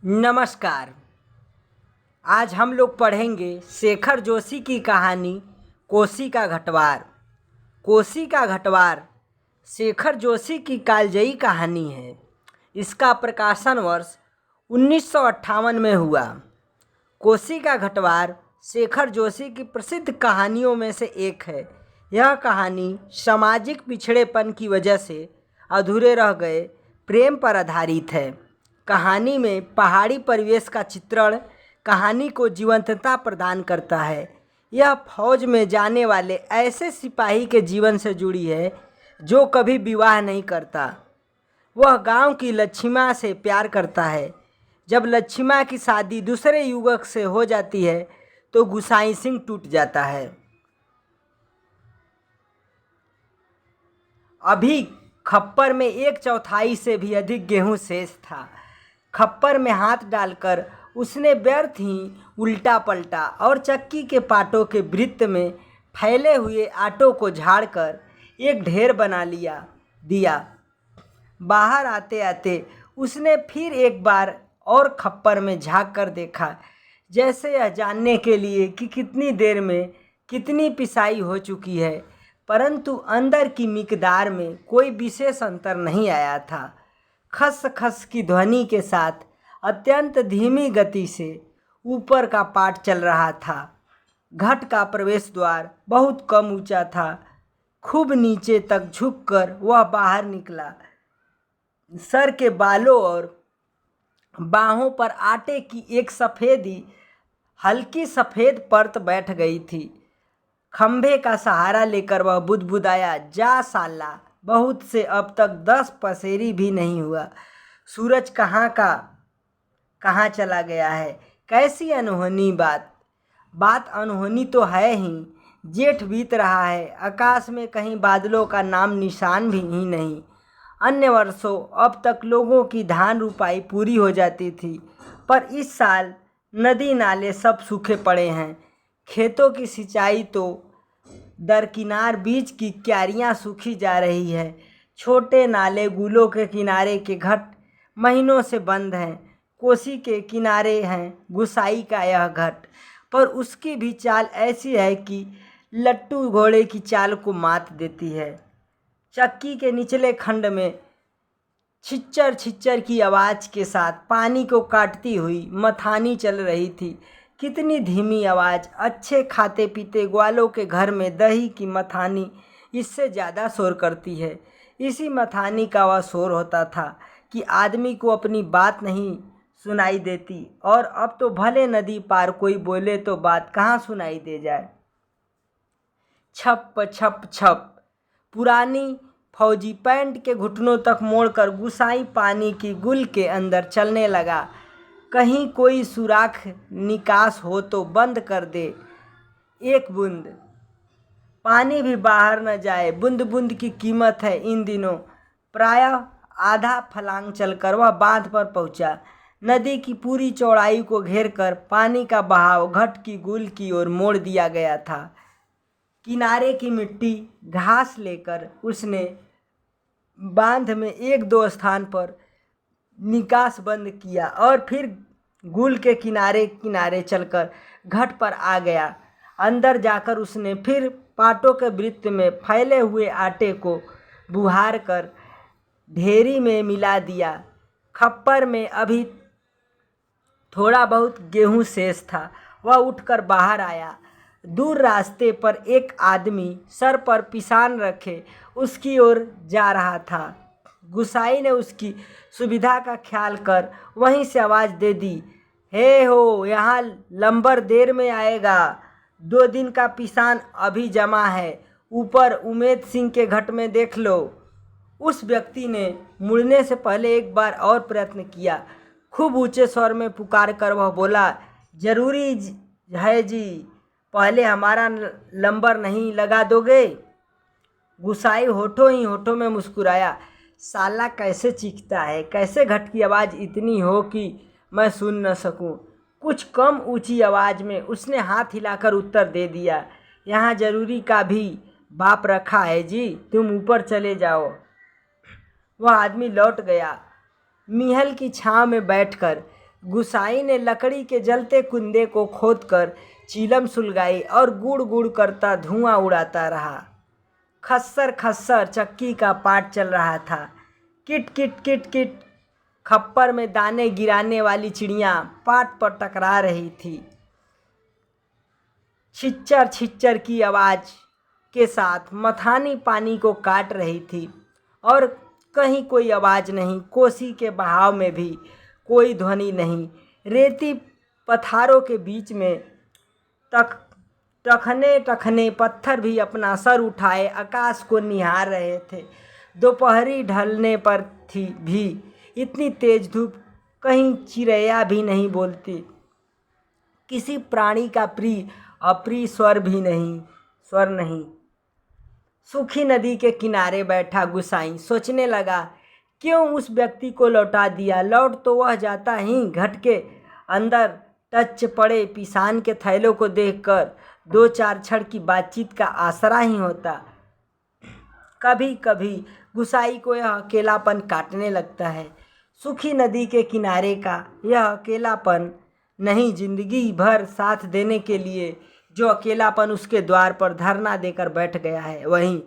नमस्कार। आज हम लोग पढ़ेंगे शेखर जोशी की कहानी कोसी का घटवार। कोसी का घटवार शेखर जोशी की कालजयी कहानी है। इसका प्रकाशन वर्ष 1958 में हुआ। कोसी का घटवार शेखर जोशी की प्रसिद्ध कहानियों में से एक है। यह कहानी सामाजिक पिछड़ेपन की वजह से अधूरे रह गए प्रेम पर आधारित है। कहानी में पहाड़ी परिवेश का चित्रण कहानी को जीवंतता प्रदान करता है। यह फौज में जाने वाले ऐसे सिपाही के जीवन से जुड़ी है जो कभी विवाह नहीं करता। वह गांव की लक्ष्मीमा से प्यार करता है। जब लक्ष्मीमा की शादी दूसरे युवक से हो जाती है तो गुसाई सिंह टूट जाता है। अभी खप्पर में 1/4 से भी अधिक गेहूं शेष था। खप्पर में हाथ डालकर उसने व्यर्थ ही उल्टा पलटा और चक्की के पाटों के वृत्त में फैले हुए आटों को झाड़कर एक ढेर बना दिया। बाहर आते आते उसने फिर एक बार और खप्पर में झांक कर देखा, जैसे यह जानने के लिए कि कितनी देर में कितनी पिसाई हो चुकी है, परंतु अंदर की मिकदार में कोई विशेष अंतर नहीं आया था। खस खस की ध्वनि के साथ अत्यंत धीमी गति से ऊपर का पाट चल रहा था। घट का प्रवेश द्वार बहुत कम ऊंचा था। खूब नीचे तक झुककर वह बाहर निकला। सर के बालों और बाहों पर आटे की एक हल्की सफ़ेद परत बैठ गई थी। खंभे का सहारा लेकर वह बुदबुदाया, जा साला, बहुत से अब तक 10 पसेरी भी नहीं हुआ। सूरज कहाँ चला गया है। कैसी अनहोनी बात अनहोनी तो है ही। जेठ बीत रहा है, आकाश में कहीं बादलों का नाम निशान भी ही नहीं। अन्य वर्षों अब तक लोगों की धान रुपाई पूरी हो जाती थी, पर इस साल नदी नाले सब सूखे पड़े हैं। खेतों की सिंचाई तो दरकिनार बीच की क्यारियां सूखी जा रही है। छोटे नाले गुलों के किनारे के घट महीनों से बंद हैं। कोसी के किनारे हैं गुसाई का यह घट, पर उसकी भी चाल ऐसी है कि लट्टू घोड़े की चाल को मात देती है। चक्की के निचले खंड में छिच्चर छिच्चर की आवाज़ के साथ पानी को काटती हुई मथानी चल रही थी। कितनी धीमी आवाज़। अच्छे खाते पीते ग्वालों के घर में दही की मथानी इससे ज़्यादा शोर करती है। इसी मथानी का वह शोर होता था कि आदमी को अपनी बात नहीं सुनाई देती, और अब तो भले नदी पार कोई बोले तो बात कहाँ सुनाई दे जाए। छप छप छप पुरानी फौजी पैंट के घुटनों तक मोड़कर गुसाई पानी की गुल के अंदर चलने लगा। कहीं कोई सुराख निकास हो तो बंद कर दे, एक बूंद पानी भी बाहर न जाए। बूंद बूंद की कीमत है इन दिनों। प्रायः आधा फलांग चलकर वह बांध पर पहुंचा। नदी की पूरी चौड़ाई को घेरकर पानी का बहाव घट की गुल की ओर मोड़ दिया गया था। किनारे की मिट्टी घास लेकर उसने बांध में 1-2 स्थान पर निकास बंद किया और फिर गुल के किनारे किनारे चलकर घट पर आ गया। अंदर जाकर उसने फिर पाटों के वृत्त में फैले हुए आटे को बुहार कर ढेरी में मिला दिया। खप्पर में अभी थोड़ा बहुत गेहूं शेष था। वह उठकर बाहर आया। दूर रास्ते पर एक आदमी सर पर पिसान रखे उसकी ओर जा रहा था। गुसाई ने उसकी सुविधा का ख्याल कर वहीं से आवाज़ दे दी, हे हो, यहाँ लंबर देर में आएगा। 2 दिन का पिसान अभी जमा है, ऊपर उमेद सिंह के घट में देख लो। उस व्यक्ति ने मुड़ने से पहले एक बार और प्रयत्न किया। खूब ऊंचे स्वर में पुकार कर वह बोला, जरूरी है जी, पहले हमारा लंबर नहीं लगा दोगे? गुसाई होठों ही होठों में मुस्कुराया। साला कैसे चीखता है, कैसे घट की आवाज़ इतनी हो कि मैं सुन न सकूं। कुछ कम ऊंची आवाज़ में उसने हाथ हिलाकर उत्तर दे दिया, यहाँ जरूरी का भी बाप रखा है जी, तुम ऊपर चले जाओ। वह आदमी लौट गया। मिहल की छांव में बैठकर गुसाई ने लकड़ी के जलते कुंदे को खोदकर चीलम सुलगाई और गुड़ गुड़ करता धुआं उड़ाता रहा। खस्सर खस्सर चक्की का पाट चल रहा था। किट किट किट किट खप्पर में दाने गिराने वाली चिड़ियाँ पाट पर टकरा रही थी। छिच्चर छिच्चर की आवाज़ के साथ मथानी पानी को काट रही थी और कहीं कोई आवाज़ नहीं। कोसी के बहाव में भी कोई ध्वनि नहीं। रेती पत्थरों के बीच में टखने टखने पत्थर भी अपना सर उठाए आकाश को निहार रहे थे। दोपहरी ढलने पर थी भी इतनी तेज धूप, कहीं चिड़ैया भी नहीं बोलती, किसी प्राणी का प्रिय अप्रिय स्वर नहीं। सूखी नदी के किनारे बैठा गुसाई सोचने लगा, क्यों उस व्यक्ति को लौटा दिया। लौट तो वह जाता ही। घट के अंदर टच पड़े पिसान के थैलों को देखकर दो चार क्षण की बातचीत का आसरा ही होता। कभी कभी गुसाई को यह अकेलापन काटने लगता है। सूखी नदी के किनारे का यह अकेलापन नहीं, जिंदगी भर साथ देने के लिए जो अकेलापन उसके द्वार पर धरना देकर बैठ गया है, वहीं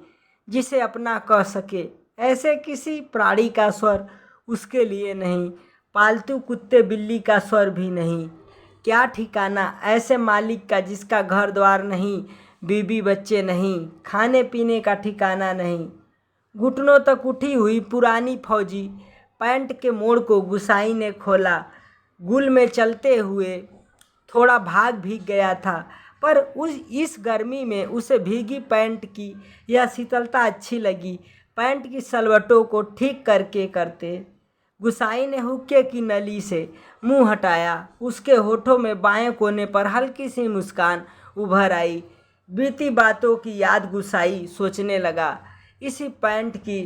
जिसे अपना कह सके ऐसे किसी प्राणी का स्वर उसके लिए नहीं। पालतू कुत्ते बिल्ली का स्वर भी नहीं। क्या ठिकाना ऐसे मालिक का जिसका घर द्वार नहीं, बीबी बच्चे नहीं, खाने पीने का ठिकाना नहीं। घुटनों तक उठी हुई पुरानी फौजी पैंट के मोड़ को गुसाई ने खोला। गुल में चलते हुए थोड़ा भाग भीग गया था, पर इस गर्मी में उसे भीगी पैंट की यह शीतलता अच्छी लगी। पैंट की सलवटों को ठीक करते गुसाई ने हुक्के की नली से मुंह हटाया। उसके होठों में बाएं कोने पर हल्की सी मुस्कान उभर आई। बीती बातों की याद गुसाई सोचने लगा। इसी पैंट की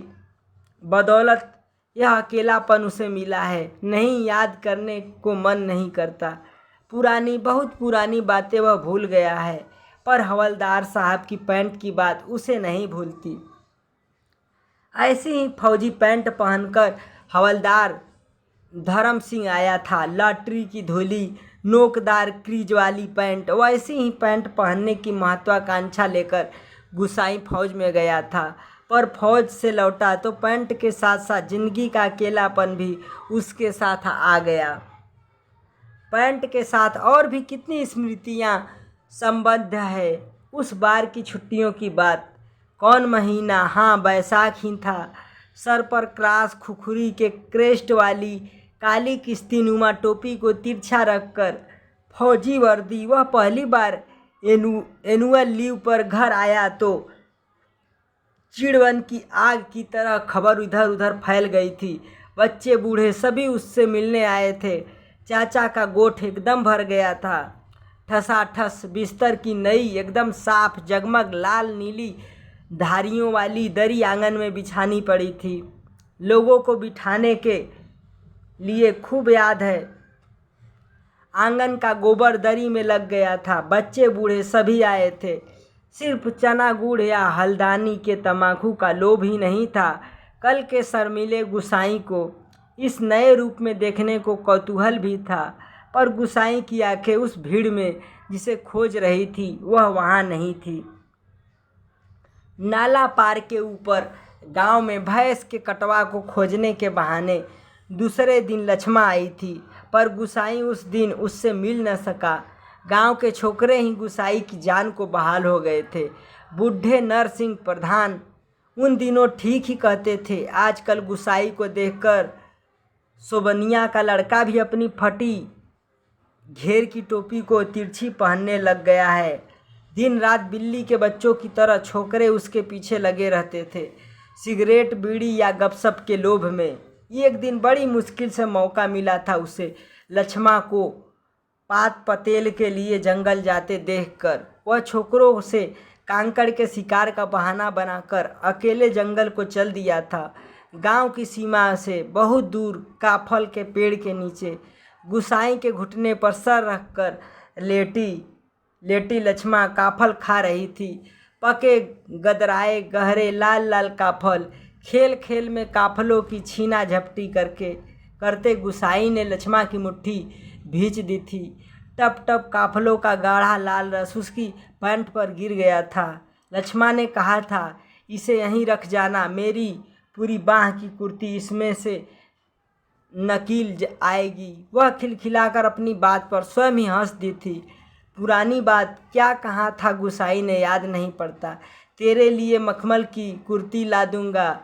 बदौलत यह अकेलापन उसे मिला है। नहीं, याद करने को मन नहीं करता। बहुत पुरानी बातें वह भूल गया है, पर हवलदार साहब की पैंट की बात उसे नहीं भूलती। ऐसी ही फौजी पैंट पहनकर हवलदार धर्म सिंह आया था। लॉटरी की धोली नोकदार क्रीज वाली पैंट, वैसी ही पैंट पहनने की महत्वाकांक्षा लेकर गुसाई फौज में गया था। पर फौज से लौटा तो पैंट के साथ साथ जिंदगी का अकेलापन भी उसके साथ आ गया। पैंट के साथ और भी कितनी स्मृतियाँ संबद्ध है। उस बार की छुट्टियों की बात। कौन महीना? हाँ, बैसाख ही था। सर पर क्रास खुखरी के क्रेस्ट वाली काली किस्तीनुमा टोपी को तिरछा रखकर फौजी वर्दी वह पहली बार एनुअल लीव पर घर आया तो चिड़वन की आग की तरह खबर इधर उधर फैल गई थी। बच्चे बूढ़े सभी उससे मिलने आए थे। चाचा का गोठ एकदम भर गया था। ठसाठस बिस्तर की नई एकदम साफ जगमग लाल नीली धारियों वाली दरी आंगन में बिछानी पड़ी थी। लोगों को बिठाने के लिए खूब याद है। आंगन का गोबर दरी में लग गया था। बच्चे बूढ़े सभी आए थे। सिर्फ चना गुड़ या हल्दानी के तम्बाकू का लोभ ही नहीं था। कल के शर्मीले गुसाई को इस नए रूप में देखने को कौतूहल भी था, पर गुसाई की आंखें उस भीड़ में जिसे खोज रही थी वह वहाँ नहीं थी। नाला पार के ऊपर गांव में भैंस के कटवा को खोजने के बहाने दूसरे दिन लक्ष्मा आई थी, पर गुसाई उस दिन उससे मिल न सका। गांव के छोकरे ही गुसाई की जान को बहाल हो गए थे। बूढ़े नरसिंह प्रधान उन दिनों ठीक ही कहते थे। आजकल गुसाई को देखकर सोबनिया का लड़का भी अपनी फटी घेर की टोपी को तिरछी पहनने लग गया है। दिन रात बिल्ली के बच्चों की तरह छोकरे उसके पीछे लगे रहते थे, सिगरेट बीड़ी या गपशप के लोभ में। एक दिन बड़ी मुश्किल से मौका मिला था उसे लक्ष्मा को पात पतेल के लिए जंगल जाते देखकर। वह छोकरों से कांकड़ के शिकार का बहाना बनाकर अकेले जंगल को चल दिया था। गांव की सीमा से बहुत दूर काफल के पेड़ के नीचे गुसाई के घुटने पर सर रखकर लेटी लक्ष्मा काफल खा रही थी। पके गदराए गहरे लाल लाल काफल खेल खेल में काफलों की छीना झपटी करते गुसाई ने लक्ष्मा की मुट्ठी भींच दी थी। टप टप काफलों का गाढ़ा लाल रस उसकी पैंट पर गिर गया था। लक्ष्मा ने कहा था, इसे यहीं रख जाना, मेरी पूरी बाह की कुर्ती इसमें से नकील आएगी। वह खिलखिलाकर अपनी बात पर स्वयं ही हंस दी थी। पुरानी बात क्या कहा था गुसाई ने याद नहीं पड़ता। तेरे लिए मखमल की कुर्ती ला दूंगा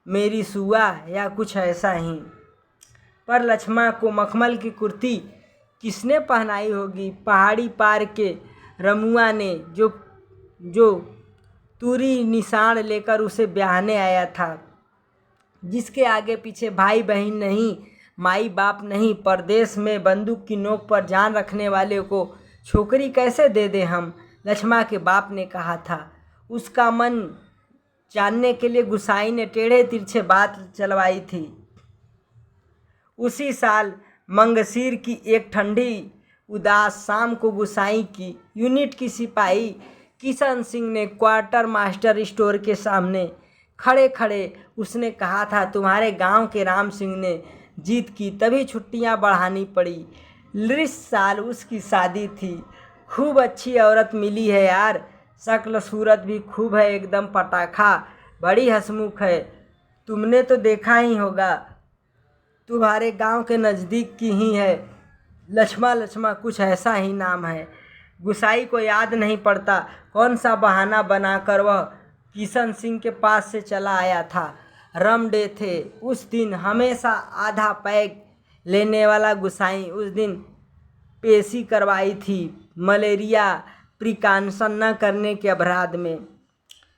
मेरी सुआ, या कुछ ऐसा ही। पर लक्ष्मा को मखमल की कुर्ती किसने पहनाई होगी? पहाड़ी पार के रमुआ ने, जो तूरी निशान लेकर उसे ब्याहने आया था, जिसके आगे पीछे भाई बहन नहीं, माई बाप नहीं, परदेश में बंदूक की नोक पर जान रखने वाले को छोकरी कैसे दे दे हम? लक्ष्मा के बाप ने कहा था। उसका मन जानने के लिए गुसाई ने टेढ़े तिरछे बात चलवाई थी। उसी साल मंगसीर की एक ठंडी उदास शाम को गुसाई की यूनिट की सिपाही किशन सिंह ने क्वार्टर मास्टर स्टोर के सामने खड़े खड़े उसने कहा था, तुम्हारे गांव के राम सिंह ने जीत की, तभी छुट्टियां बढ़ानी पड़ी। इस साल उसकी शादी थी। खूब अच्छी औरत मिली है यार, शक्ल सूरत भी खूब है, एकदम पटाखा, बड़ी हंसमुख है। तुमने तो देखा ही होगा, तुम्हारे गांव के नज़दीक की ही है। लक्ष्मा कुछ ऐसा ही नाम है। गुसाई को याद नहीं पड़ता कौन सा बहाना बनाकर वह किशन सिंह के पास से चला आया था। रम डे थे उस दिन, हमेशा आधा पैग लेने वाला गुसाई उस दिन पेशी करवाई थी मलेरिया प्रिकॉशन न करने के अपराध में।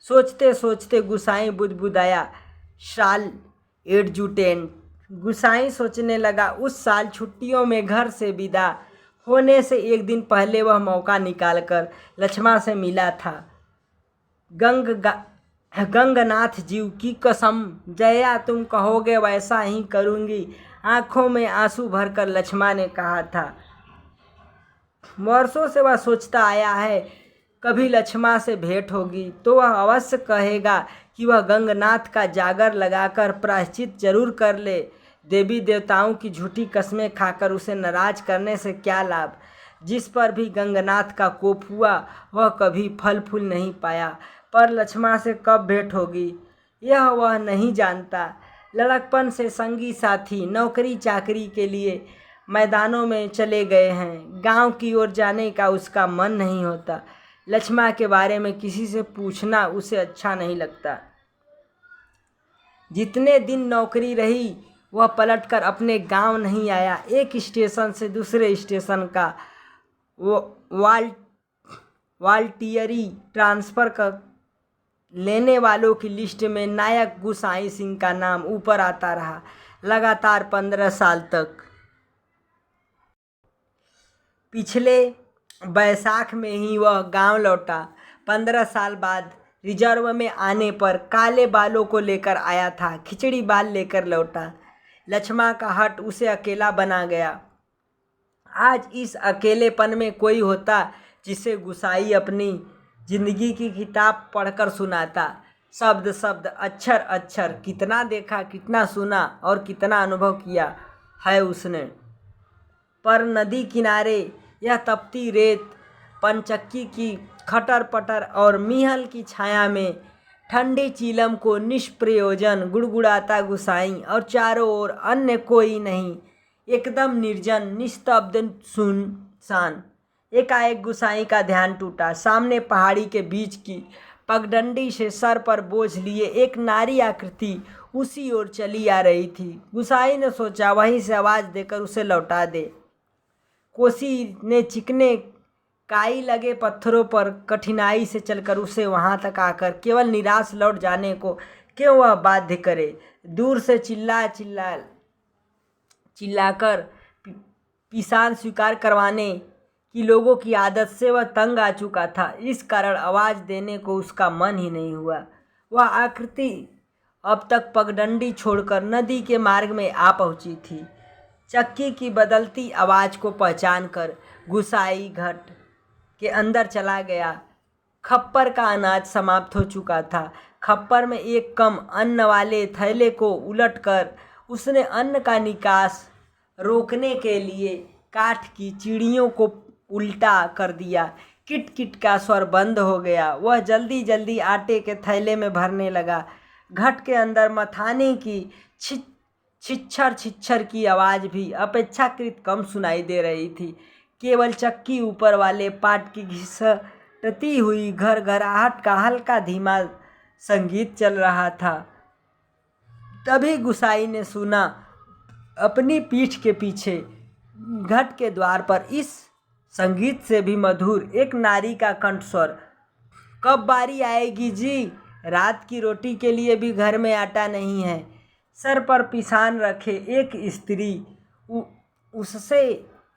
सोचते सोचते गुसाई बुदबुदाया, साल एडजुटेंट। गुसाई सोचने लगा, उस साल छुट्टियों में घर से विदा होने से एक दिन पहले वह मौका निकालकर लक्ष्मा से मिला था। गंगनाथ जीव की कसम जया, तुम कहोगे वैसा ही करूँगी, आंखों में आंसू भरकर लक्ष्मा ने कहा था। वर्षों से वह सोचता आया है कभी लक्ष्मा से भेंट होगी तो वह अवश्य कहेगा कि वह गंगनाथ का जागर लगाकर प्रायश्चित जरूर कर ले। देवी देवताओं की झूठी कस्में खाकर उसे नाराज करने से क्या लाभ। जिस पर भी गंगनाथ का कोप हुआ वह कभी फल फूल नहीं पाया। पर लक्ष्मा से कब भेंट होगी यह वह नहीं जानता। लड़कपन से संगी साथी नौकरी चाकरी के लिए मैदानों में चले गए हैं। गांव की ओर जाने का उसका मन नहीं होता। लक्ष्मा के बारे में किसी से पूछना उसे अच्छा नहीं लगता। जितने दिन नौकरी रही वह पलटकर अपने गांव नहीं आया। एक स्टेशन से दूसरे स्टेशन का वालटियरी ट्रांसफ़र कर लेने वालों की लिस्ट में नायक गुसाई सिंह का नाम ऊपर आता रहा, लगातार 15 साल तक। पिछले बैसाख में ही वह गांव लौटा। 15 साल बाद रिजर्व में आने पर काले बालों को लेकर आया था, खिचड़ी बाल लेकर लौटा। लक्ष्मा का हट उसे अकेला बना गया। आज इस अकेलेपन में कोई होता जिसे गुसाई अपनी जिंदगी की किताब पढ़कर सुनाता। शब्द शब्द, अक्षर अक्षर, कितना देखा, कितना सुना और कितना अनुभव किया है उसने। पर नदी किनारे यह तपती रेत, पंचक्की की खटर पटर और मीहल की छाया में ठंडी चीलम को निष्प्रयोजन गुड़गुड़ाता गुसाई, और चारों ओर अन्य कोई नहीं, एकदम निर्जन निस्तब्ध सुनसान। एकाएक गुसाई का ध्यान टूटा। सामने पहाड़ी के बीच की पगडंडी से सर पर बोझ लिए एक नारी आकृति उसी ओर चली आ रही थी। गुसाई ने सोचा वहीं से आवाज़ देकर उसे लौटा दे। कोसी ने चिकने काई लगे पत्थरों पर कठिनाई से चलकर उसे वहां तक आकर केवल निराश लौट जाने को क्यों वह बाध्य करे। दूर से चिल्लाकर पिसान स्वीकार करवाने की लोगों की आदत से वह तंग आ चुका था। इस कारण आवाज़ देने को उसका मन ही नहीं हुआ। वह आकृति अब तक पगडंडी छोड़कर नदी के मार्ग में आ पहुंची थी। चक्की की बदलती आवाज़ को पहचान कर गुसाई घट के अंदर चला गया। खप्पर का अनाज समाप्त हो चुका था। खप्पर में एक कम अन्न वाले थैले को उलटकर उसने अन्न का निकास रोकने के लिए काठ की चिड़ियों को उल्टा कर दिया। किट किट का स्वर बंद हो गया। वह जल्दी जल्दी आटे के थैले में भरने लगा। घट के अंदर मथाने की छिच्छर छिच्छर की आवाज़ भी अपेक्षाकृत कम सुनाई दे रही थी। केवल चक्की ऊपर वाले पाट की घिसटती हुई घरघराहट का हल्का धीमा संगीत चल रहा था। तभी गुसाई ने सुना अपनी पीठ के पीछे घट के द्वार पर इस संगीत से भी मधुर एक नारी का कंठस्वर, कब बारी आएगी जी? रात की रोटी के लिए भी घर में आटा नहीं है। सर पर पिसान रखे एक स्त्री उससे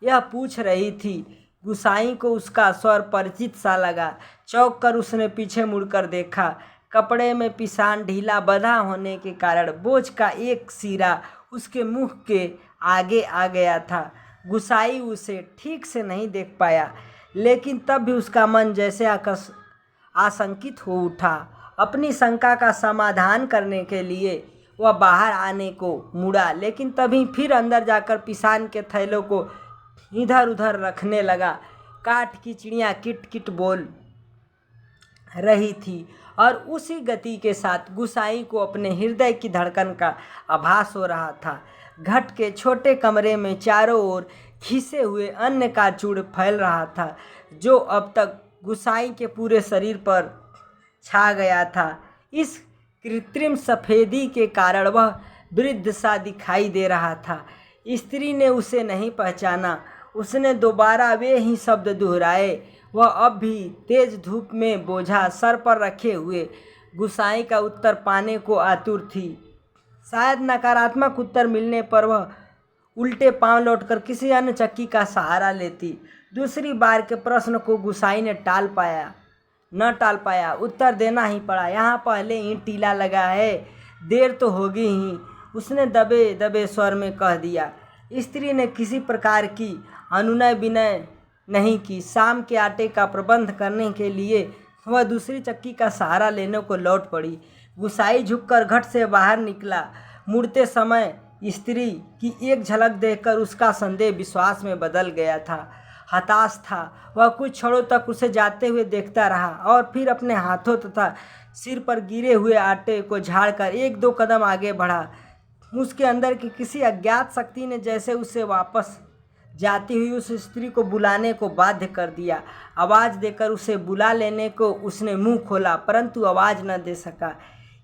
यह पूछ रही थी। गुसाई को उसका स्वर परिचित सा लगा। चौंक कर उसने पीछे मुड़कर देखा। कपड़े में पिसान ढीला बंधा होने के कारण बोझ का एक सिरा उसके मुंह के आगे आ गया था। गुसाई उसे ठीक से नहीं देख पाया, लेकिन तब भी उसका मन जैसे आशंकित हो उठा। अपनी शंका का समाधान करने के लिए वह बाहर आने को मुड़ा, लेकिन तभी फिर अंदर जाकर पिसान के थैलों को इधर उधर रखने लगा। काठ की चिड़िया किट किट बोल रही थी और उसी गति के साथ गुसाई को अपने हृदय की धड़कन का आभास हो रहा था। घट के छोटे कमरे में चारों ओर घिसे हुए अन्न का चूड़ फैल रहा था, जो अब तक गुसाई के पूरे शरीर पर छा गया था। इस कृत्रिम सफ़ेदी के कारण वह वृद्ध सा दिखाई दे रहा था। स्त्री ने उसे नहीं पहचाना। उसने दोबारा वे ही शब्द दोहराए। वह अब भी तेज धूप में बोझा सर पर रखे हुए गुसाई का उत्तर पाने को आतुर थी। शायद नकारात्मक उत्तर मिलने पर वह उल्टे पांव लौटकर किसी अन्य चक्की का सहारा लेती। दूसरी बार के प्रश्न को गुसाई ने न टाल पाया। उत्तर देना ही पड़ा। यहाँ पहले ईंट टीला लगा है, देर तो होगी ही, उसने दबे दबे स्वर में कह दिया। स्त्री ने किसी प्रकार की अनुनय विनय नहीं की। शाम के आटे का प्रबंध करने के लिए वह दूसरी चक्की का सहारा लेने को लौट पड़ी। गुसाई झुककर घट से बाहर निकला। मुड़ते समय स्त्री की एक झलक देखकर उसका संदेह विश्वास में बदल गया था। हताश था। वह कुछ क्षणों तक उसे जाते हुए देखता रहा और फिर अपने हाथों तथा सिर पर गिरे हुए आटे को झाड़कर एक दो कदम आगे बढ़ा। उसके अंदर की किसी अज्ञात शक्ति ने जैसे उसे वापस जाती हुई उस स्त्री को बुलाने को बाध्य कर दिया। आवाज़ देकर उसे बुला लेने को उसने मुंह खोला, परंतु आवाज़ न दे सका।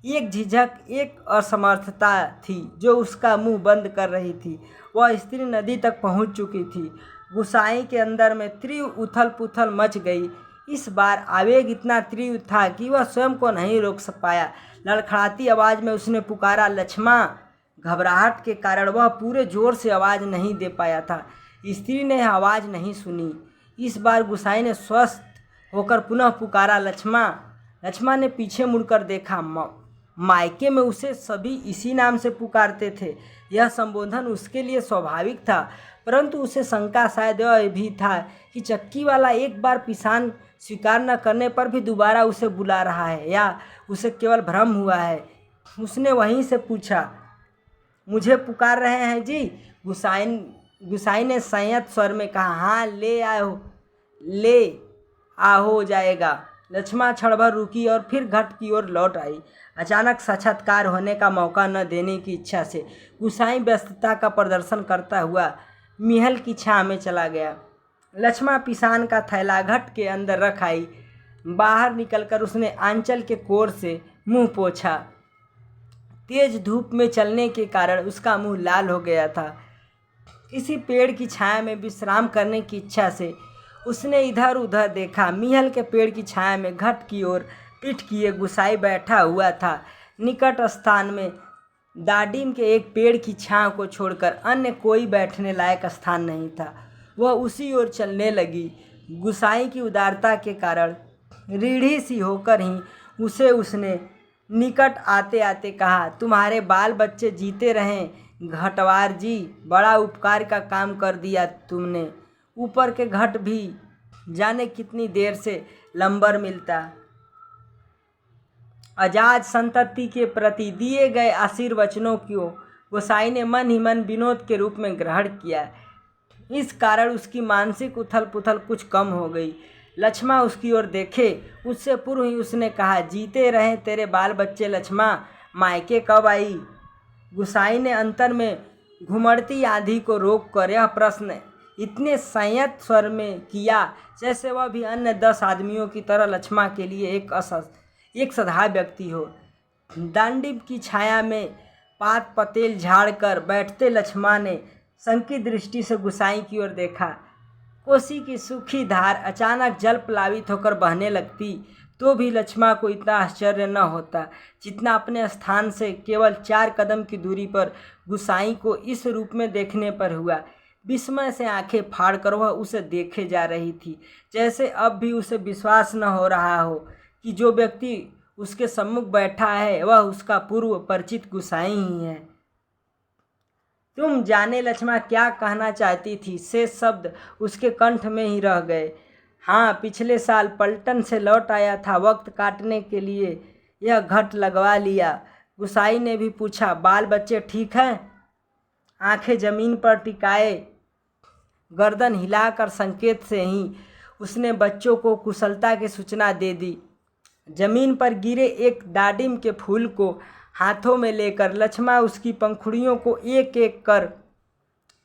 एक झिझक, एक असमर्थता थी जो उसका मुंह बंद कर रही थी। वह स्त्री नदी तक पहुंच चुकी थी। गुसाई के अंदर में तीव्र उथल पुथल मच गई। इस बार आवेग इतना तीव्र था कि वह स्वयं को नहीं रोक पाया। लड़खड़ाती आवाज़ में उसने पुकारा, लक्ष्मा। घबराहट के कारण वह पूरे जोर से आवाज़ नहीं दे पाया था। स्त्री ने आवाज़ नहीं सुनी। इस बार गुसाई ने स्वस्थ होकर पुनः पुकारा, लक्ष्मा। लक्ष्मा ने पीछे मुड़कर देखा। मायके में उसे सभी इसी नाम से पुकारते थे। यह संबोधन उसके लिए स्वाभाविक था, परंतु उसे शंका शायद यह भी था कि चक्की वाला एक बार पिसान स्वीकार न करने पर भी दोबारा उसे बुला रहा है या उसे केवल भ्रम हुआ है। उसने वहीं से पूछा, मुझे पुकार रहे हैं जी? गुसाई ने संयत स्वर में कहा, हाँ, ले आओ जाएगा। लक्ष्मा क्षण भर रुकी और फिर घट की ओर लौट आई। अचानक साक्षात्कार होने का मौका न देने की इच्छा से गुसाई व्यस्तता का प्रदर्शन करता हुआ महल की छाँव में चला गया। लक्ष्मा पिसान का थैला घट के अंदर रख आई। बाहर निकलकर उसने आंचल के कोर से मुंह पोंछा। तेज धूप में चलने के कारण उसका मुंह लाल हो गया था। किसी पेड़ की छाया में विश्राम करने की इच्छा से उसने इधर उधर देखा। महल के पेड़ की छाया में घट की ओर पीठ किए गुसाई बैठा हुआ था। निकट स्थान में दाडिम के एक पेड़ की छांव को छोड़कर अन्य कोई बैठने लायक स्थान नहीं था। वह उसी ओर चलने लगी। गुसाई की उदारता के कारण रीढ़ी सी होकर ही उसने निकट आते आते कहा, तुम्हारे बाल बच्चे जीते रहें घटवार जी, बड़ा उपकार का काम कर दिया तुमने। ऊपर के घट भी जाने कितनी देर से लंबर मिलता। अजाज संतति के प्रति दिए गए आशीर्वचनों को गोसाई ने मन ही मन विनोद के रूप में ग्रहण किया। इस कारण उसकी मानसिक उथल पुथल कुछ कम हो गई। लक्ष्मा उसकी ओर देखे उससे पूर्व ही उसने कहा, जीते रहे तेरे बाल बच्चे लक्ष्मा, मायके कब आई? गोसाई ने अंतर में घुमड़ती आंधी को रोककर यह प्रश्न इतने संयत स्वर में किया जैसे वह भी अन्य 10 आदमियों की तरह लक्ष्मा के लिए एक सधा व्यक्ति हो। दांडी की छाया में पात पतेल झाड़कर बैठते लक्ष्मा ने संकित दृष्टि से गोसाई की ओर देखा। कोसी की सूखी धार अचानक जल प्लावित होकर बहने लगती तो भी लक्ष्मा को इतना आश्चर्य न होता जितना अपने स्थान से केवल 4 कदम की दूरी पर गोसाई को इस रूप में देखने पर हुआ। विस्मय से आंखें फाड़कर वह उसे देखे जा रही थी, जैसे अब भी उसे विश्वास न हो रहा हो कि जो व्यक्ति उसके सम्मुख बैठा है वह उसका पूर्व परिचित गोसाई ही है। तुम जाने लक्ष्मा क्या कहना चाहती थी? शेष शब्द उसके कंठ में ही रह गए। हाँ, पिछले साल पलटन से लौट आया था, वक्त काटने के लिए यह घट लगवा लिया। गोसाई ने भी पूछा, बाल बच्चे ठीक हैं? आंखें जमीन पर टिकाए गर्दन हिलाकर संकेत से ही उसने बच्चों को कुशलता की सूचना दे दी। जमीन पर गिरे एक दाडिम के फूल को हाथों में लेकर लक्ष्मा उसकी पंखुड़ियों को एक एक कर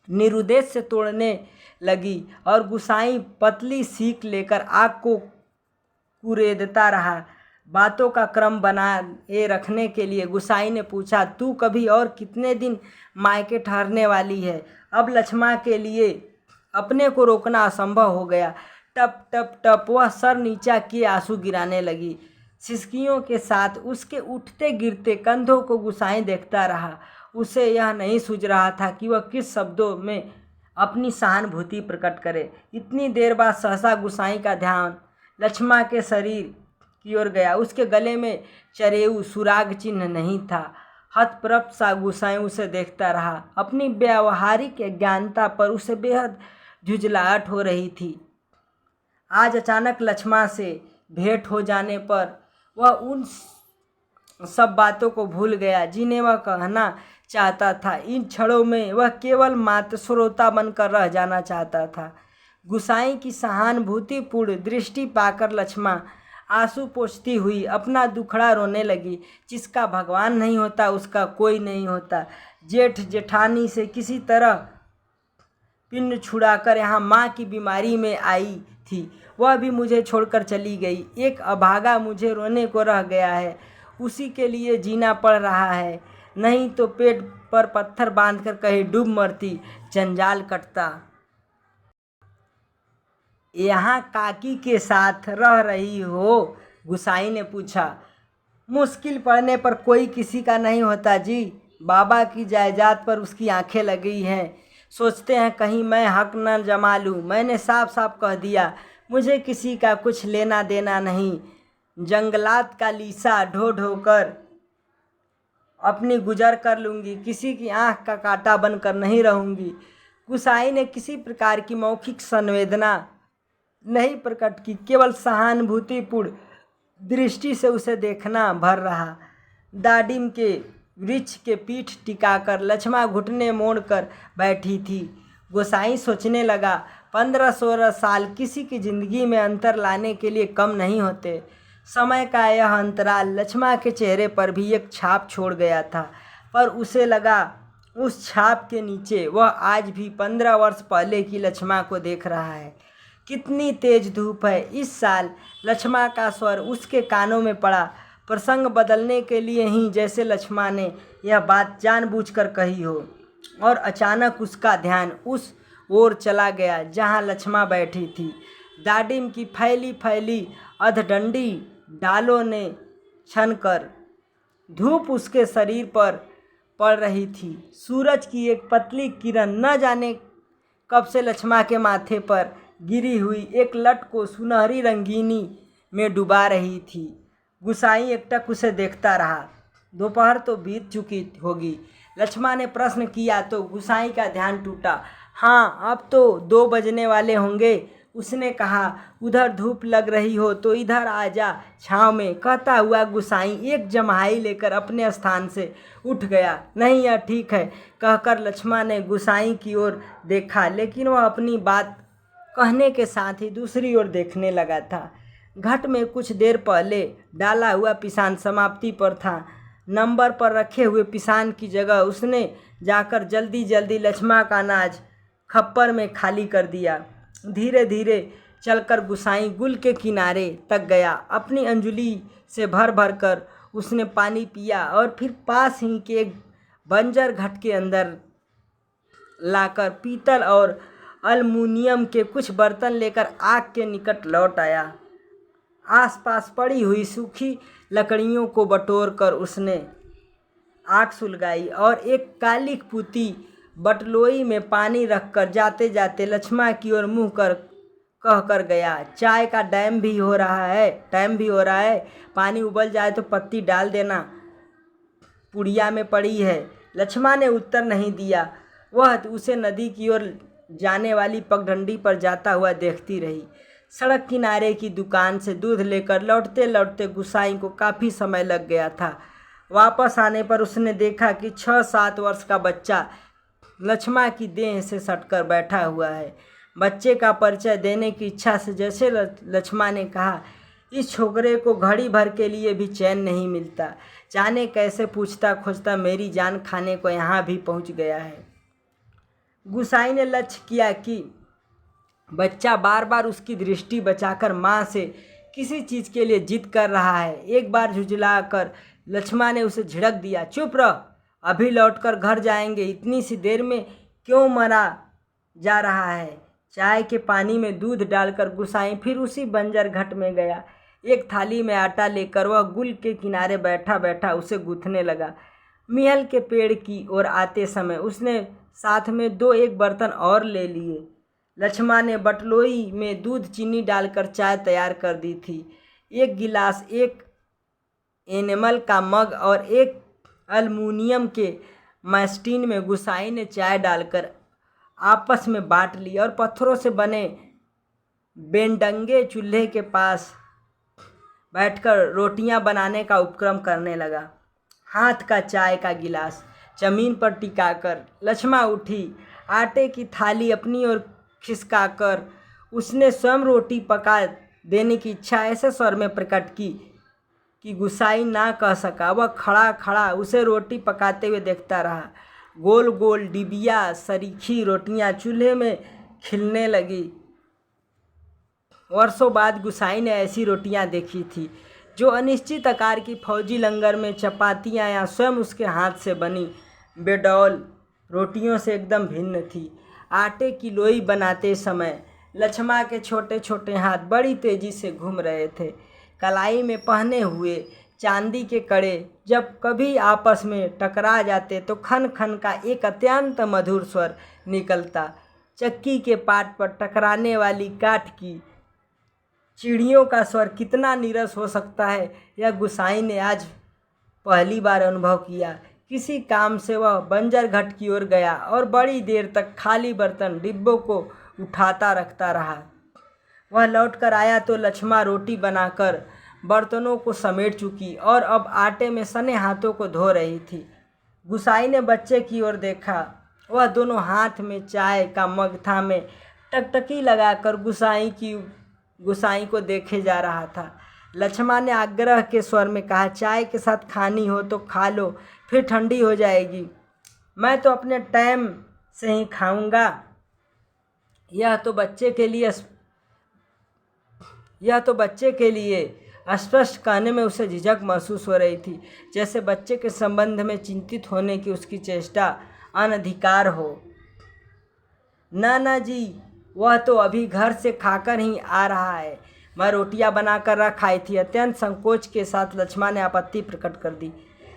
निरुद्देश से तोड़ने लगी और गोसाई पतली सीख लेकर आग को कुरेदता रहा। बातों का क्रम बनाए रखने के लिए गोसाई ने पूछा, तू कभी और कितने दिन मायके ठहरने वाली है? अब लक्ष्मा के लिए अपने को रोकना असंभव हो गया। टप टप टप वह सर नीचा किए आंसू गिराने लगी। सिसकियों के साथ उसके उठते गिरते कंधों को गोसाई देखता रहा। उसे यह नहीं सूझ रहा था कि वह किस शब्दों में अपनी सहानुभूति प्रकट करे। इतनी देर बाद सहसा गोसाई का ध्यान लक्ष्मा के शरीर की ओर गया। उसके गले में चरेऊ सुराग चिन्ह नहीं था। हतप्रभ सा गोसाई उसे देखता रहा। अपनी व्यावहारिक अज्ञानता पर उसे बेहद झुंझलाहट हो रही थी। आज अचानक लक्ष्मा से भेंट हो जाने पर वह उन सब बातों को भूल गया जिन्हें वह कहना चाहता था। इन क्षणों में वह केवल मात्र श्रोता बनकर रह जाना चाहता था। गोसाई की सहानुभूतिपूर्ण दृष्टि पाकर लक्ष्मा आंसू पोंछती हुई अपना दुखड़ा रोने लगी। जिसका भगवान नहीं होता उसका कोई नहीं होता। जेठ जेठानी से किसी तरह पिंड छुड़ाकर यहाँ माँ की बीमारी में आई थी, वह भी मुझे छोड़कर चली गई। एक अभागा मुझे रोने को रह गया है, उसी के लिए जीना पड़ रहा है, नहीं तो पेट पर पत्थर बांधकर कहीं डूब मरती, जंजाल कटता। यहाँ काकी के साथ रह रही हो? गोसाई ने पूछा। मुश्किल पड़ने पर कोई किसी का नहीं होता जी। बाबा की जायदाद पर उसकी आंखें लगी हैं। सोचते हैं कहीं मैं हक न जमा लूँ। मैंने साफ साफ कह दिया, मुझे किसी का कुछ लेना देना नहीं। जंगलात का लीसा ढो ढो कर अपनी गुजर कर लूँगी, किसी की आँख का कांटा बनकर नहीं रहूँगी। गोसाई ने किसी प्रकार की मौखिक संवेदना नहीं प्रकट की, केवल सहानुभूतिपूर्ण दृष्टि से उसे देखना भर रहा। दाडिम के वृक्ष के पीठ टिकाकर लक्ष्मा घुटने मोड़कर बैठी थी। गोसाई सोचने लगा, 15-16 साल किसी की जिंदगी में अंतर लाने के लिए कम नहीं होते। समय का यह अंतराल लक्ष्मा के चेहरे पर भी एक छाप छोड़ गया था, पर उसे लगा उस छाप के नीचे वह आज भी 15 वर्ष पहले की लक्ष्मा को देख रहा है। कितनी तेज धूप है। इस साल लक्ष्मा का स्वर उसके कानों में पड़ा, प्रसंग बदलने के लिए ही, जैसे लक्ष्मा ने यह बात जानबूझकर कही हो। और अचानक उसका ध्यान उस ओर चला गया जहाँ लक्ष्मा बैठी थी। दाडिम की फैली फैली अधडंडी डालों ने छनकर धूप उसके शरीर पर पड़ रही थी। सूरज की एक पतली किरण न जाने कब से लक्ष्मा के माथे पर गिरी हुई एक लट को सुनहरी रंगीनी में डुबा रही थी। गोसाई एकटक उसे देखता रहा। दोपहर तो बीत चुकी होगी। लक्ष्मा ने प्रश्न किया तो गोसाई का ध्यान टूटा। हाँ, अब तो 2 बजने वाले होंगे। उसने कहा, उधर धूप लग रही हो तो इधर आ जा छाँव में। कहता हुआ गुसाई एक जम्हाई लेकर अपने स्थान से उठ गया। नहीं, यह ठीक है कहकर लक्ष्मण ने गुसाई की ओर देखा, लेकिन वह अपनी बात कहने के साथ ही दूसरी ओर देखने लगा था। घट में कुछ देर पहले डाला हुआ पिसान समाप्ति पर था। नंबर पर रखे हुए पिसान की जगह उसने जाकर जल्दी जल्दी लक्ष्मण का अनाज खप्पर में खाली कर दिया। धीरे धीरे चलकर गुसाई गुल के किनारे तक गया। अपनी अंजुली से भर भर कर उसने पानी पिया और फिर पास ही के एक बंजर घट के अंदर लाकर पीतल और अल्मुनियम के कुछ बर्तन लेकर आग के निकट लौट आया। आसपास पड़ी हुई सूखी लकड़ियों को बटोरकर उसने आग सुलगाई और एक काली पुती बटलोई में पानी रखकर जाते जाते लक्ष्मण की ओर मुँह कर कह कर गया, चाय का टाइम भी हो रहा है, पानी उबल जाए तो पत्ती डाल देना, पुड़िया में पड़ी है। लक्ष्मण ने उत्तर नहीं दिया। वह उसे नदी की ओर जाने वाली पगडंडी पर जाता हुआ देखती रही। सड़क किनारे की दुकान से दूध लेकर लौटते लौटते गुसाई को काफ़ी समय लग गया था। वापस आने पर उसने देखा कि 6-7 वर्ष का बच्चा लक्ष्मण की देह से सटकर बैठा हुआ है। बच्चे का परिचय देने की इच्छा से जैसे लक्ष्मण ने कहा, इस छोकरे को घड़ी भर के लिए भी चैन नहीं मिलता, जाने कैसे पूछता खोजता मेरी जान खाने को यहाँ भी पहुँच गया है। गुसाई ने लक्ष्य किया कि बच्चा बार बार उसकी दृष्टि बचाकर माँ से किसी चीज़ के लिए जिद कर रहा है। एक बार झुंझला कर लक्ष्मण ने उसे झिड़क दिया, चुप रह, अभी लौटकर घर जाएंगे, इतनी सी देर में क्यों मरा जा रहा है। चाय के पानी में दूध डालकर गुसाई फिर उसी बंजर घट में गया। एक थाली में आटा लेकर वह गुल के किनारे बैठा बैठा उसे गूँथने लगा। मिहल के पेड़ की ओर आते समय उसने साथ में 2-1 बर्तन और ले लिए। लक्ष्मण ने बटलोई में दूध चीनी डालकर चाय तैयार कर दी थी। 1 गिलास, 1 एनेमल का मग और 1 अल्मुनियम के मैस्टीन में गुसाई ने चाय डालकर आपस में बांट ली और पत्थरों से बने बेंडंगे चूल्हे के पास बैठकर रोटियां बनाने का उपक्रम करने लगा। हाथ का चाय का गिलास जमीन पर टिकाकर लक्ष्मण उठी। आटे की थाली अपनी ओर खिसकाकर उसने स्वयं रोटी पका देने की इच्छा ऐसे स्वर में प्रकट की कि गुसाई ना कह सका। वह खड़ा खड़ा उसे रोटी पकाते हुए देखता रहा। गोल गोल डिबिया सरीखी रोटियां चूल्हे में खिलने लगी। वर्षों बाद गुसाई ने ऐसी रोटियां देखी थी जो अनिश्चित आकार की फौजी लंगर में चपातियां या स्वयं उसके हाथ से बनी बेडौल रोटियों से एकदम भिन्न थी। आटे की लोई बनाते समय लक्ष्मण के छोटे छोटे हाथ बड़ी तेजी से घूम रहे थे। कलाई में पहने हुए चांदी के कड़े जब कभी आपस में टकरा जाते तो खन खन का एक अत्यंत मधुर स्वर निकलता। चक्की के पाट पर टकराने वाली काठ की चिड़ियों का स्वर कितना नीरस हो सकता है, यह गुसाई ने आज पहली बार अनुभव किया। किसी काम से वह बंजर घट की ओर गया और बड़ी देर तक खाली बर्तन डिब्बों को उठाता रखता रहा। वह लौटकर आया तो लक्ष्मण रोटी बनाकर बर्तनों को समेट चुकी और अब आटे में सने हाथों को धो रही थी। गुसाई ने बच्चे की ओर देखा। वह दोनों हाथ में चाय का मग थामे टकटकी लगाकर गुसाई को देखे जा रहा था। लक्ष्मण ने आग्रह के स्वर में कहा, चाय के साथ खानी हो तो खा लो, फिर ठंडी हो जाएगी। मैं तो अपने टाइम से ही खाऊंगा। यह तो बच्चे के लिए स्पष्ट कहने में उसे झिझक महसूस हो रही थी, जैसे बच्चे के संबंध में चिंतित होने की उसकी चेष्टा अनधिकार हो। ना जी, वह तो अभी घर से खाकर ही आ रहा है, मैं रोटियां बनाकर रख आई थी। अत्यंत संकोच के साथ लक्ष्मण ने आपत्ति प्रकट कर दी।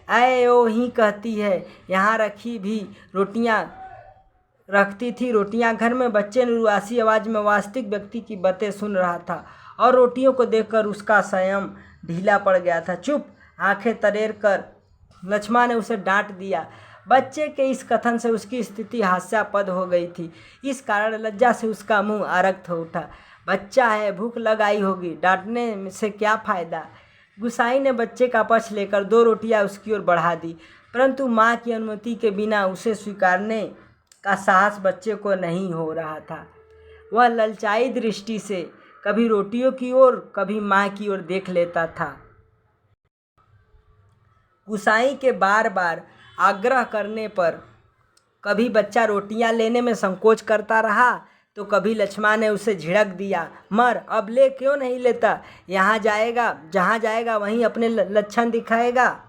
ऐ ओ ही कहती है, यहाँ रखती थी रोटियां घर में। बच्चे ने रुआसी आवाज़ में वास्तविक व्यक्ति की बातें सुन रहा था और रोटियों को देखकर उसका संयम ढीला पड़ गया था। चुप, आंखें तरेर कर लक्ष्मण ने उसे डांट दिया। बच्चे के इस कथन से उसकी स्थिति हास्यास्पद हो गई थी। इस कारण लज्जा से उसका मुंह आरक्त हो उठा। बच्चा है, भूख लगाई होगी, डांटने से क्या फ़ायदा। गुसाई ने बच्चे का पक्ष लेकर 2 रोटियां उसकी ओर बढ़ा दी, परंतु माँ की अनुमति के बिना उसे स्वीकारने का साहस बच्चे को नहीं हो रहा था। वह ललचाई दृष्टि से कभी रोटियों की ओर, कभी माँ की ओर देख लेता था। गुसाई के बार बार आग्रह करने पर कभी बच्चा रोटियां लेने में संकोच करता रहा, तो कभी लक्ष्मण ने उसे झिड़क दिया, मर, अब ले क्यों नहीं लेता, यहाँ जाएगा, जहाँ जाएगा वहीं अपने लक्षण दिखाएगा।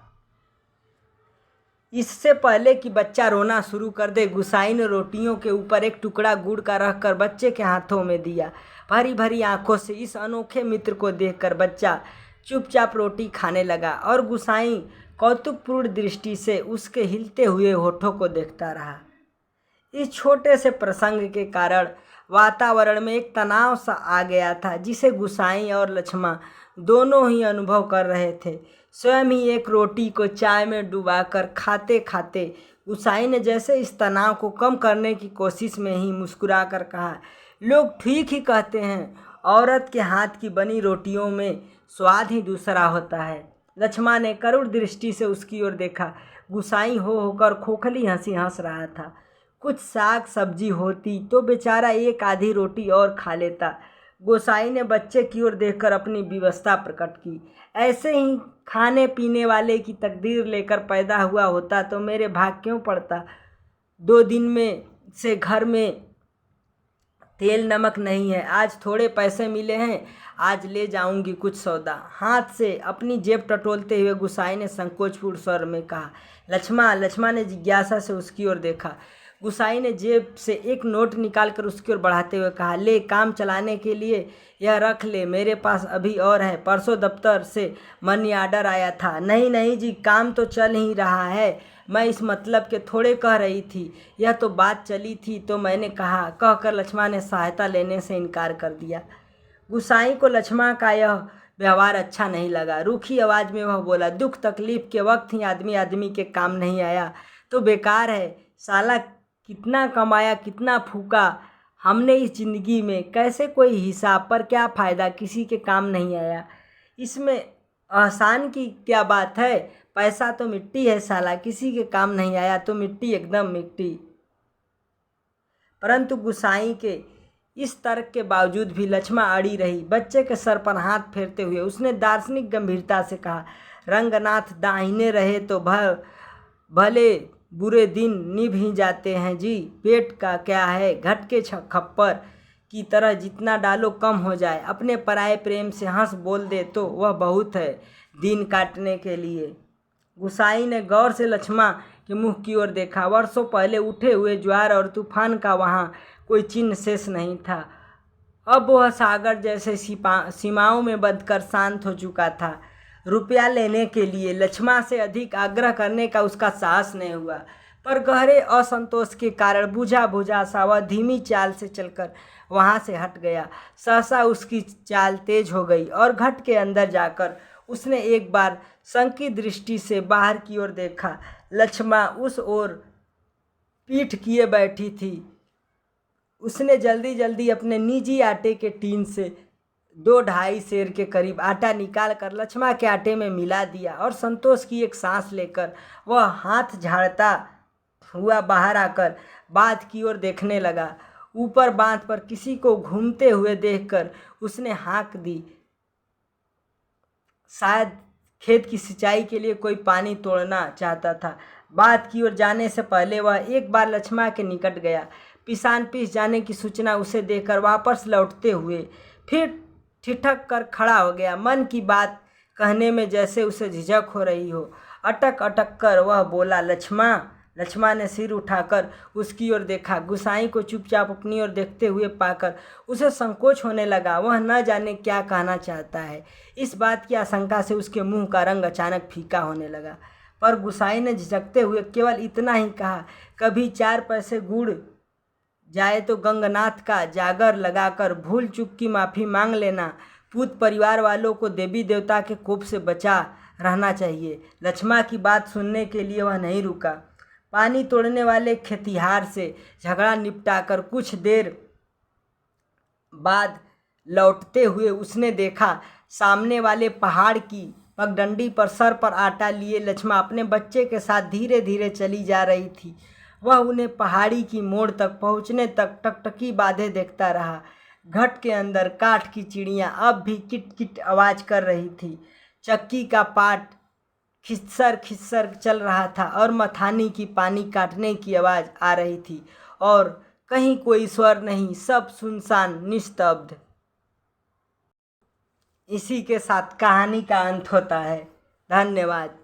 इससे पहले कि बच्चा रोना शुरू कर दे, गुसाई ने रोटियों के ऊपर एक टुकड़ा गुड़ का रखकर बच्चे के हाथों में दिया। भरी भरी आंखों से इस अनोखे मित्र को देखकर बच्चा चुपचाप रोटी खाने लगा और गुसाई कौतुकपूर्ण दृष्टि से उसके हिलते हुए होठों को देखता रहा। इस छोटे से प्रसंग के कारण वातावरण में एक तनाव सा आ गया था, जिसे गुसाई और लक्ष्मण दोनों ही अनुभव कर रहे थे। स्वयं ही एक रोटी को चाय में डुबाकर खाते खाते गुसाई ने जैसे इस तनाव को कम करने की कोशिश में ही मुस्कुराकर कहा, लोग ठीक ही कहते हैं, औरत के हाथ की बनी रोटियों में स्वाद ही दूसरा होता है। लक्ष्मण ने करुण दृष्टि से उसकी ओर देखा। गुसाई हो होकर खोखली हंसी हंस रहा था। कुछ साग सब्जी होती तो बेचारा एक आधी रोटी और खा लेता। गोसाई ने बच्चे की ओर देखकर अपनी विवशता प्रकट की। ऐसे ही खाने पीने वाले की तकदीर लेकर पैदा हुआ होता तो मेरे भाग क्यों पड़ता। 2 दिन में से घर में तेल नमक नहीं है, आज थोड़े पैसे मिले हैं, आज ले जाऊंगी कुछ सौदा। हाथ से अपनी जेब टटोलते हुए गुसाई ने संकोचपूर्ण स्वर में कहा, लक्ष्मण। लक्ष्मण ने जिज्ञासा से उसकी ओर देखा। गुसाई ने जेब से एक नोट निकालकर उसकी ओर बढ़ाते हुए कहा, ले, काम चलाने के लिए यह रख ले, मेरे पास अभी और है, परसों दफ्तर से मनी आर्डर आया था। नहीं नहीं जी, काम तो चल ही रहा है, मैं इस मतलब के थोड़े कह रही थी, यह तो बात चली थी तो मैंने कहा, कहकर लक्ष्मण ने सहायता लेने से इनकार कर दिया। गुसाई को लक्ष्मण का यह व्यवहार अच्छा नहीं लगा। रूखी आवाज़ में वह बोला, दुख तकलीफ के वक्त ही आदमी आदमी के काम नहीं आया तो बेकार है। साला कितना कमाया, कितना फूका हमने इस ज़िंदगी में, कैसे कोई हिसाब, पर क्या फ़ायदा, किसी के काम नहीं आया। इसमें एहसान की क्या बात है, पैसा तो मिट्टी है साला, किसी के काम नहीं आया तो मिट्टी, एकदम मिट्टी। परंतु गुसाई के इस तर्क के बावजूद भी लक्ष्मण अड़ी रही। बच्चे के सर पर हाथ फेरते हुए उसने दार्शनिक गंभीरता से कहा, रंगनाथ, दाहिने रहे तो भले बुरे दिन निभ ही जाते हैं जी। पेट का क्या है, घट के खप्पर की तरह जितना डालो कम हो जाए। अपने पराये प्रेम से हंस बोल दे तो वह बहुत है दिन काटने के लिए। गुसाई ने गौर से लक्ष्मण के मुंह की ओर देखा। वर्षों पहले उठे हुए ज्वार और तूफान का वहाँ कोई चिन्ह शेष नहीं था। अब वह सागर जैसे सीमाओं में बंधकर शांत हो चुका था। रुपया लेने के लिए लक्ष्मण से अधिक आग्रह करने का उसका साहस नहीं हुआ, पर गहरे असंतोष के कारण बुझा बुझा सा वह धीमी चाल से चलकर वहाँ से हट गया। सहसा उसकी चाल तेज हो गई और घट के अंदर जाकर उसने एक बार शंकित दृष्टि से बाहर की ओर देखा। लक्ष्मण उस ओर पीठ किए बैठी थी। उसने जल्दी जल्दी अपने निजी आटे के टीन से 2-2.5 सेर के करीब आटा निकाल कर लक्ष्मण के आटे में मिला दिया और संतोष की एक सांस लेकर वह हाथ झाड़ता हुआ बाहर आकर बांध की ओर देखने लगा। ऊपर बांध पर किसी को घूमते हुए देखकर उसने हाँक दी। शायद खेत की सिंचाई के लिए कोई पानी तोड़ना चाहता था। बांध की ओर जाने से पहले वह एक बार लक्ष्मण के निकट गया। पिसान पीस जाने की सूचना उसे देकर वापस लौटते हुए फिर ठिठक कर खड़ा हो गया। मन की बात कहने में जैसे उसे झिझक हो रही हो। अटक अटक कर वह बोला, लक्ष्मण। लक्ष्मण ने सिर उठाकर उसकी ओर देखा। गुसाई को चुपचाप अपनी ओर देखते हुए पाकर उसे संकोच होने लगा। वह न जाने क्या कहना चाहता है। इस बात की आशंका से उसके मुंह का रंग अचानक फीका होने लगा। पर गुसाई ने झिझकते हुए केवल इतना ही कहा, कभी 4 पैसे गुड़ जाए तो गंगनाथ का जागर लगाकर भूल चूक की माफ़ी मांग लेना। पूत परिवार वालों को देवी देवता के कोप से बचा रहना चाहिए। लक्ष्मण की बात सुनने के लिए वह नहीं रुका। पानी तोड़ने वाले खेतिहार से झगड़ा निपटाकर कुछ देर बाद लौटते हुए उसने देखा सामने वाले पहाड़ की पगडंडी पर सर पर आटा लिए लक्ष्मा अपने बच्चे के साथ धीरे धीरे चली जा रही थी। वह उन्हें पहाड़ी की मोड़ तक पहुंचने तक टकटकी बांधे देखता रहा। घट के अंदर काठ की चिड़ियां अब भी किट किट आवाज कर रही थी। चक्की का पाट खिस्सर खिस्सर चल रहा था और मथानी की पानी काटने की आवाज आ रही थी, और कहीं कोई स्वर नहीं, सब सुनसान निस्तब्ध। इसी के साथ कहानी का अंत होता है। धन्यवाद।